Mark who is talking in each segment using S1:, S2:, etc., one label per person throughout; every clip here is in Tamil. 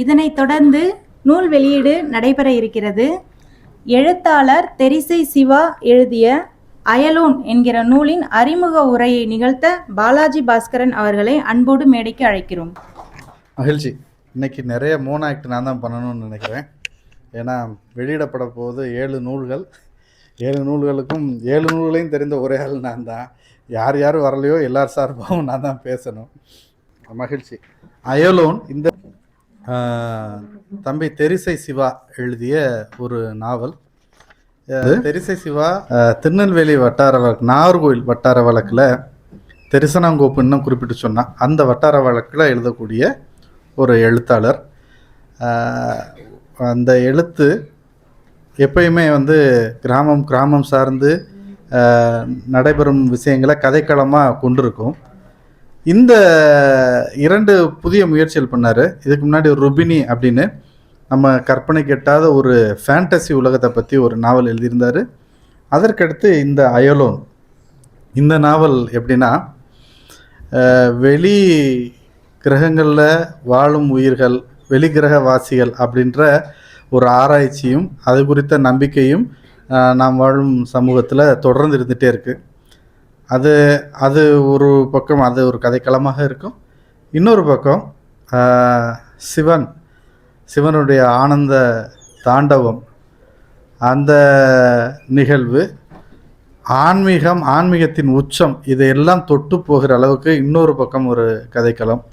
S1: இதனைத் தொடர்ந்து நூல் வெளியீடு நடைபெற இருக்கிறது. எழுத்தாளர் தெரிசை சிவா எழுதிய அயலோன் என்கிற நூலின் அறிமுக உரையை நிகழ்த்த பாலாஜி பாஸ்கரன் அவர்களை அன்போடு மேடைக்கு அழைக்கிறோம்.
S2: மகிழ்ச்சி. இன்னைக்கு நிறைய மோனோ ஆக்ட் நான் தான் பண்ணணும்னு நினைக்கிறேன். ஏன்னா வெளியிடப்பட போது 7 நூல்கள். 7 நூல்களுக்கும் 7 நூல்களையும் தெரிந்த ஒரே ஆள் நான் தான். யார் யார் வரலையோ எல்லார் சார்பாகவும் நான் தான் பேசணும். மகிழ்ச்சி. அயலோன் இந்த தம்பி தெரிசை சிவா எழுதிய ஒரு நாவல். தெரிசை சிவா திருநெல்வேலி வட்டார வழக்கு, நாகர்கோவில் வட்டார வழக்கில் தெரிசனாங்கோப்பு இன்னும் குறிப்பிட்டு சொன்னால் அந்த வட்டார வழக்கில் எழுதக்கூடிய ஒரு எழுத்தாளர். அந்த எழுத்து எப்பயுமே கிராமம் சார்ந்து நடைபெறும் விஷயங்களை கதைக்களமாக கொண்டிருக்கும். இந்த 2 புதிய முயற்சிகள் பண்ணார். இதுக்கு முன்னாடி ஒரு ருபினி அப்படின்னு நம்ம கற்பனைக்கு எட்டாத ஒரு ஃபேண்டசி உலகத்தை பற்றி ஒரு நாவல் எழுதியிருந்தார். அதற்கடுத்து இந்த அயலோன். இந்த நாவல் எப்படின்னா, வெளி கிரகங்களில் வாழும் உயிர்கள், வெளிக்கிரகவாசிகள் அப்படின்ற ஒரு ஆராய்ச்சியும் அது குறித்த நம்பிக்கையும் நாம் வாழும் சமூகத்தில் தொடர்ந்து இருந்துகிட்டே இருக்குது. அது ஒரு பக்கம் அது ஒரு கதைக்களமாக இருக்கும். இன்னொரு பக்கம் சிவனுடைய ஆனந்த தாண்டவம், அந்த நிகழ்வு, ஆன்மீகத்தின் உச்சம், இதையெல்லாம் தொட்டு போகிற அளவுக்கு இன்னொரு பக்கம் ஒரு கதைக்களம்.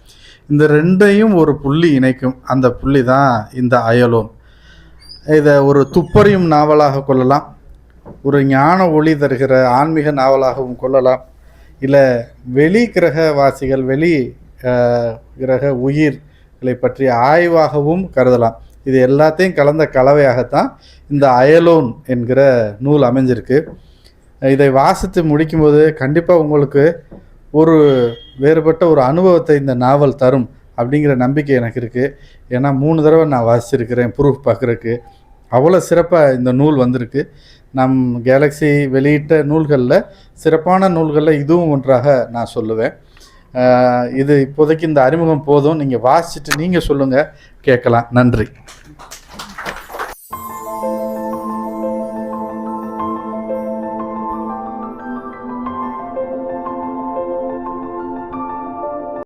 S2: இந்த 2ஐயும் ஒரு புள்ளி இணைக்கும். அந்த புள்ளி தான் இந்த அயலோன். இதை ஒரு துப்பறியும் நாவலாக கொள்ளலாம், ஒரு ஞான ஒளி தருகிற ஆன்மீக நாவலாகவும் கொள்ளலாம், இல்லை வெளி கிரகவாசிகள், வெளி கிரக உயிர்களை பற்றிய ஆய்வாகவும் கருதலாம். இது எல்லாத்தையும் கலந்த கலவையாகத்தான் இந்த அயலோன் என்கிற நூல் அமைஞ்சிருக்கு. இதை வாசித்து முடிக்கும்போது கண்டிப்பாக உங்களுக்கு ஒரு வேறுபட்ட ஒரு அனுபவத்தை இந்த நாவல் தரும் அப்படிங்கிற நம்பிக்கை எனக்கு இருக்குது. ஏன்னா 3 தடவை நான் வாசிச்சிருக்கிறேன் ப்ரூஃப் பார்க்குறக்கு. அவ்வளோ சிறப்பாக இந்த நூல் வந்திருக்கு. நம் கேலக்ஸி வெளியிட்ட நூல்களில், சிறப்பான நூல்களில் இதுவும் ஒன்றாக நான் சொல்லுவேன். இது இப்போதைக்கு இந்த அறிமுகம் போதும். நீங்கள் வாசிச்சுட்டு நீங்கள் சொல்லுங்கள், கேட்கலாம். நன்றி.